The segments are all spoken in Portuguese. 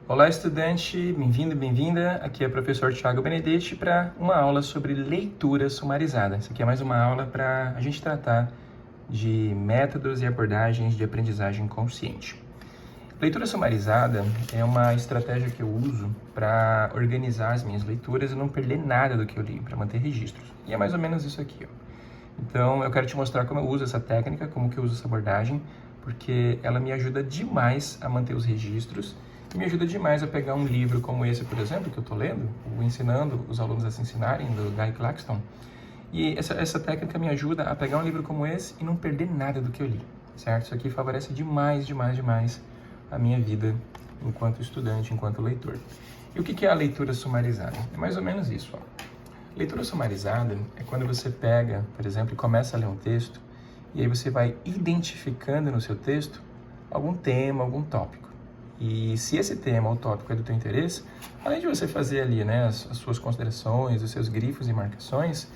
Olá, estudante, bem-vindo, bem-vinda. Aqui é o professor Thiago Benedetti para uma aula sobre leitura sumarizada. Isso aqui é mais uma aula para a gente tratar de métodos e abordagens de aprendizagem consciente. Leitura sumarizada é uma estratégia que eu uso para organizar as minhas leituras e não perder nada do que eu li, para manter registros. E é mais ou menos isso aqui, ó. Então, eu quero te mostrar como eu uso essa técnica, como que eu uso essa abordagem, porque ela me ajuda demais a manter os registros e me ajuda demais a pegar um livro como esse, por exemplo, que eu estou lendo, o Ensinando os Alunos a Se Ensinarem, do Guy Claxton. E essa técnica me ajuda a pegar um livro como esse e não perder nada do que eu li, certo? Isso aqui favorece demais a minha vida enquanto estudante, enquanto leitor. E o que é a leitura sumarizada? É mais ou menos isso, ó. Leitura sumarizada é quando você pega, por exemplo, e começa a ler um texto, e aí você vai identificando no seu texto algum tema, algum tópico. E se esse tema ou tópico é do teu interesse, além de você fazer ali, né, as suas considerações, os seus grifos e marcações,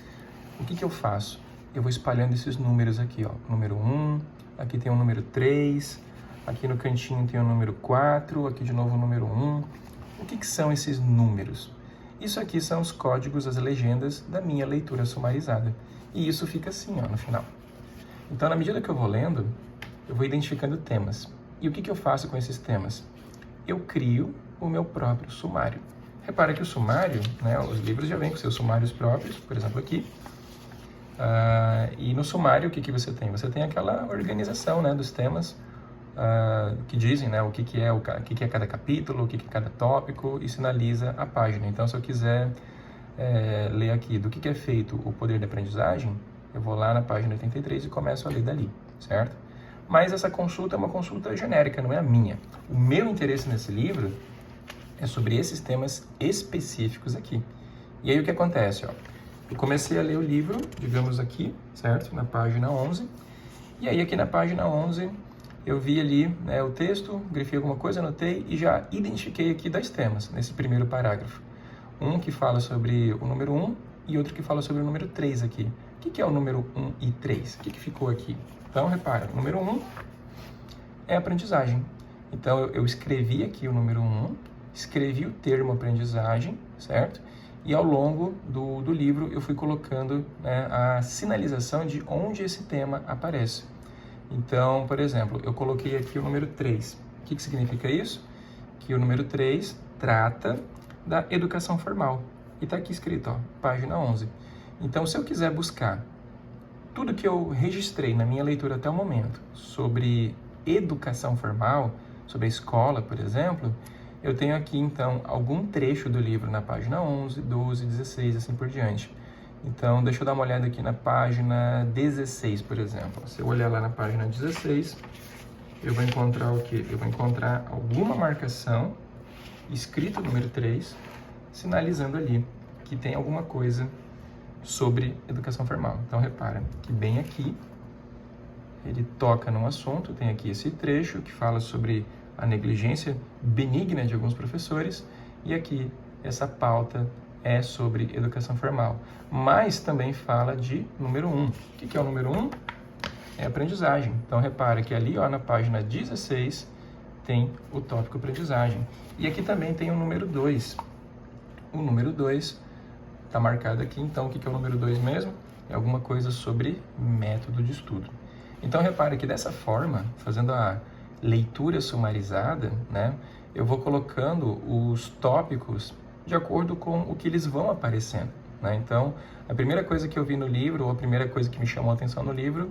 o que eu faço? Eu vou espalhando esses números aqui, ó. Número 1, aqui tem o número 3, aqui no cantinho tem o número 4, aqui de novo o número 1. O que são esses números? Isso aqui são os códigos, as legendas da minha leitura sumarizada. E isso fica assim, ó, no final. Então, na medida que eu vou lendo, eu vou identificando temas. E o que eu faço com esses temas? Eu crio o meu próprio sumário. Repara que o sumário, né, os livros já vêm com seus sumários próprios, por exemplo aqui. E no sumário, o que você tem? Você tem aquela organização, né, dos temas que dizem, né, o que é cada capítulo, o que é cada tópico, e sinaliza a página. Então, se eu quiser ler aqui do que é feito o poder da aprendizagem, eu vou lá na página 83 e começo a ler dali, certo? Mas essa consulta é uma consulta genérica, não é a minha. O meu interesse nesse livro é sobre esses temas específicos aqui. E aí o que acontece, ó? Eu comecei a ler o livro, digamos aqui, certo? Na página 11. E aí aqui na página 11 eu vi ali, né, o texto, grifei alguma coisa, anotei e já identifiquei aqui 2 temas nesse primeiro parágrafo. Um que fala sobre o número 1 e outro que fala sobre o número 3 aqui. O que é o número 1 e 3? O que ficou aqui? Então, repara, o número 1 é aprendizagem. Então, eu escrevi aqui o número 1, escrevi o termo aprendizagem, certo? E ao longo do livro eu fui colocando, né, a sinalização de onde esse tema aparece. Então, por exemplo, eu coloquei aqui o número 3. O que significa isso? Que o número 3 trata da educação formal. E está aqui escrito, ó, página 11. Então, se eu quiser buscar tudo que eu registrei na minha leitura até o momento sobre educação formal, sobre a escola, por exemplo, eu tenho aqui, então, algum trecho do livro na página 11, 12, 16, assim por diante. Então, deixa eu dar uma olhada aqui na página 16, por exemplo. Se eu olhar lá na página 16, eu vou encontrar o quê? Eu vou encontrar alguma marcação, escrito o número 3, sinalizando ali que tem alguma coisa sobre educação formal. Então, repara que bem aqui, ele toca num assunto, tem aqui esse trecho que fala sobre a negligência benigna de alguns professores, e aqui essa pauta é sobre educação formal. Mas também fala de número 1. O que é o número 1? É aprendizagem. Então, repara que ali, ó, na página 16, tem o tópico aprendizagem. E aqui também tem o número 2. O número 2 está marcado aqui, então o que é o número 2 mesmo? É alguma coisa sobre método de estudo. Então, repare que dessa forma, fazendo a leitura sumarizada, né, eu vou colocando os tópicos de acordo com o que eles vão aparecendo, né? Então, a primeira coisa que eu vi no livro, ou a primeira coisa que me chamou a atenção no livro,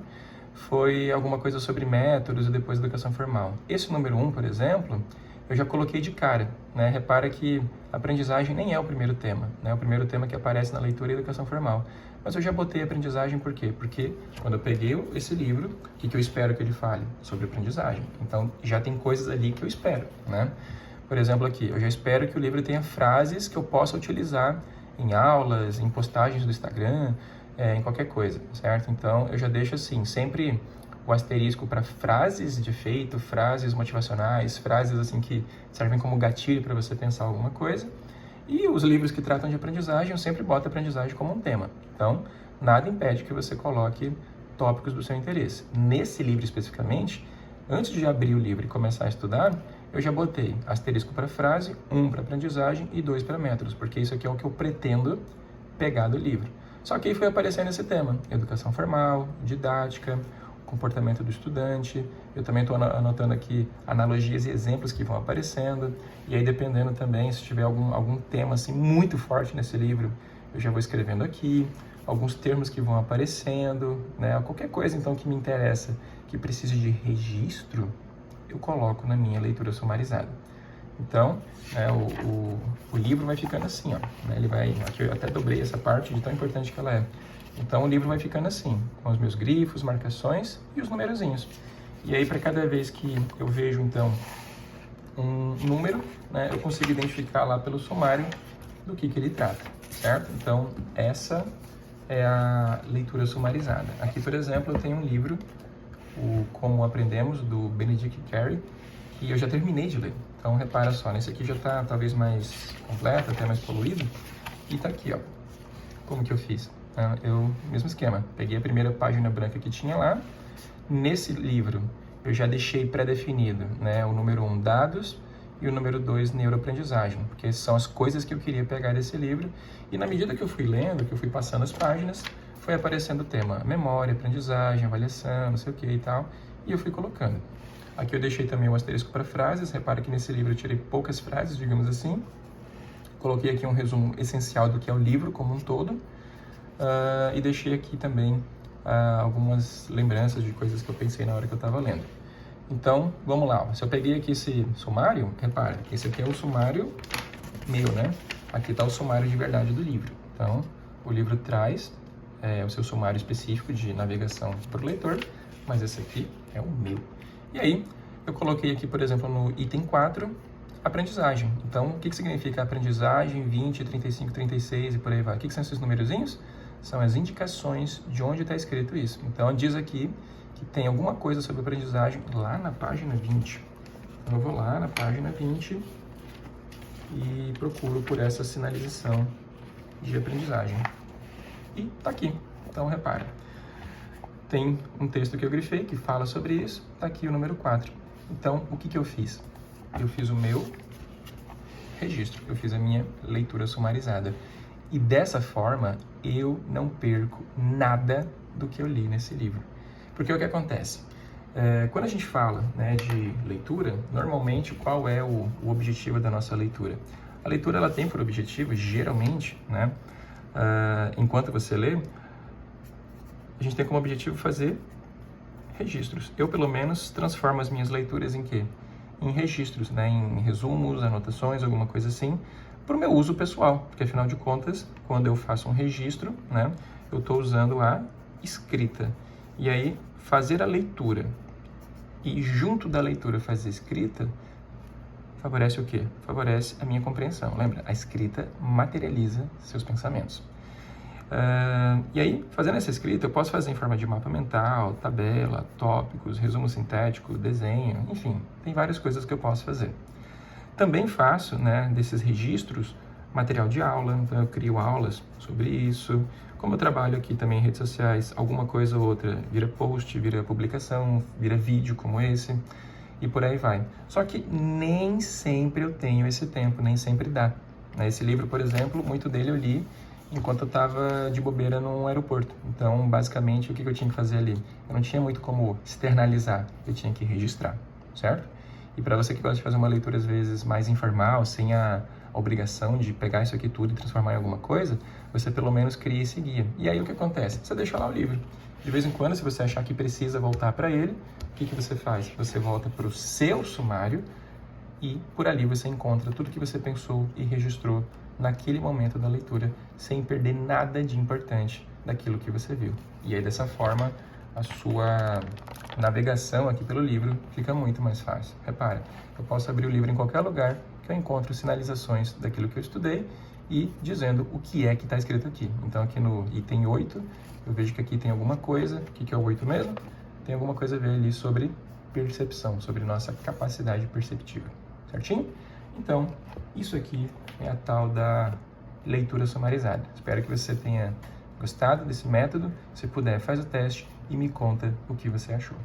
foi alguma coisa sobre métodos e depois educação formal. Esse número 1, por exemplo, eu já coloquei de cara, né? Repara que aprendizagem nem é o primeiro tema, né? O primeiro tema que aparece na leitura é educação formal. Mas eu já botei aprendizagem por quê? Porque quando eu peguei esse livro, o que eu espero que ele fale? Sobre aprendizagem. Então, já tem coisas ali que eu espero, né? Por exemplo, aqui, eu já espero que o livro tenha frases que eu possa utilizar em aulas, em postagens do Instagram, em qualquer coisa, certo? Então, eu já deixo assim, sempre o asterisco para frases de efeito, frases motivacionais, frases assim que servem como gatilho para você pensar alguma coisa. E os livros que tratam de aprendizagem, eu sempre boto a aprendizagem como um tema. Então, nada impede que você coloque tópicos do seu interesse. Nesse livro especificamente, antes de abrir o livro e começar a estudar, eu já botei asterisco para frase, 1 para aprendizagem e 2 para métodos, porque isso aqui é o que eu pretendo pegar do livro. Só que aí foi aparecendo esse tema, educação formal, didática, comportamento do estudante. Eu também estou anotando aqui analogias e exemplos que vão aparecendo. E aí, dependendo também, se tiver algum tema assim muito forte nesse livro, eu já vou escrevendo aqui. Alguns termos que vão aparecendo, né? Qualquer coisa, então, que me interessa, que precise de registro, eu coloco na minha leitura sumarizada. Então, né, o livro vai ficando assim, ó, né, ele vai, aqui eu até dobrei essa parte de tão importante que ela é. Então, o livro vai ficando assim, com os meus grifos, marcações e os numerozinhos. E aí, para cada vez que eu vejo, então, um número, né, eu consigo identificar lá pelo sumário do que ele trata, certo? Então, essa é a leitura sumarizada. Aqui, por exemplo, eu tenho um livro, o Como Aprendemos, do Benedict Carey, que eu já terminei de ler. Então, repara só, nesse aqui já está talvez mais completo, até mais poluído. E tá aqui, ó, como que eu fiz. Mesmo esquema, peguei a primeira página branca que tinha lá. Nesse livro, eu já deixei pré-definido, né, o número 1, dados, e o número 2, neuroaprendizagem, porque são as coisas que eu queria pegar desse livro. E na medida que eu fui lendo, que eu fui passando as páginas, foi aparecendo o tema memória, aprendizagem, avaliação, não sei o que e tal, e eu fui colocando. Aqui eu deixei também um asterisco para frases. Repara que nesse livro eu tirei poucas frases, digamos assim. Coloquei aqui um resumo essencial do que é o livro como um todo. E deixei aqui também algumas lembranças de coisas que eu pensei na hora que eu estava lendo. Então, vamos lá. Se eu peguei aqui esse sumário, repara que esse aqui é o sumário meu, né? Aqui está o sumário de verdade do livro. Então, o livro traz o seu sumário específico de navegação para o leitor, mas esse aqui é o meu. E aí, eu coloquei aqui, por exemplo, no item 4, aprendizagem. Então, o que significa aprendizagem, 20, 35, 36 e por aí vai? O que são esses numerozinhos? São as indicações de onde está escrito isso. Então, diz aqui que tem alguma coisa sobre aprendizagem lá na página 20. Então, eu vou lá na página 20 e procuro por essa sinalização de aprendizagem. E tá aqui. Então, repara. Tem um texto que eu grifei que fala sobre isso, tá aqui o número 4. Então, o que eu fiz? Eu fiz o meu registro, eu fiz a minha leitura sumarizada. E dessa forma, eu não perco nada do que eu li nesse livro. Porque o que acontece? Quando a gente fala, né, de leitura, normalmente qual é o objetivo da nossa leitura? A leitura ela tem por objetivo, geralmente, né, enquanto você lê, a gente tem como objetivo fazer registros. Eu, pelo menos, transformo as minhas leituras em quê? Em registros, né? Em resumos, anotações, alguma coisa assim, para o meu uso pessoal. Porque, afinal de contas, quando eu faço um registro, né, eu estou usando a escrita. E aí, fazer a leitura e, junto da leitura, fazer a escrita, favorece o quê? Favorece a minha compreensão. Lembra? A escrita materializa seus pensamentos. E aí, fazendo essa escrita, eu posso fazer em forma de mapa mental, tabela, tópicos, resumo sintético, desenho, enfim, tem várias coisas que eu posso fazer. Também faço, né, desses registros, material de aula, então eu crio aulas sobre isso. Como eu trabalho aqui também em redes sociais, alguma coisa ou outra vira post, vira publicação, vira vídeo como esse, e por aí vai. Só que nem sempre eu tenho esse tempo, nem sempre dá. Esse livro, por exemplo, muito dele eu li enquanto eu estava de bobeira no aeroporto. Então, basicamente, o que eu tinha que fazer ali? Eu não tinha muito como externalizar, eu tinha que registrar, certo? E para você que gosta de fazer uma leitura, às vezes, mais informal, sem a obrigação de pegar isso aqui tudo e transformar em alguma coisa, você pelo menos cria esse guia. E aí, o que acontece? Você deixa lá o livro. De vez em quando, se você achar que precisa voltar para ele, o que você faz? Você volta para o seu sumário e por ali você encontra tudo que você pensou e registrou naquele momento da leitura, sem perder nada de importante daquilo que você viu. E aí, dessa forma, a sua navegação aqui pelo livro fica muito mais fácil. Repara, eu posso abrir o livro em qualquer lugar que eu encontro sinalizações daquilo que eu estudei e dizendo o que é que está escrito aqui. Então, aqui no item 8, eu vejo que aqui tem alguma coisa. O que é o 8 mesmo? Tem alguma coisa a ver ali sobre percepção, sobre nossa capacidade perceptiva. Certinho? Então, isso aqui é a tal da leitura sumarizada. Espero que você tenha gostado desse método. Se puder, faz o teste e me conta o que você achou.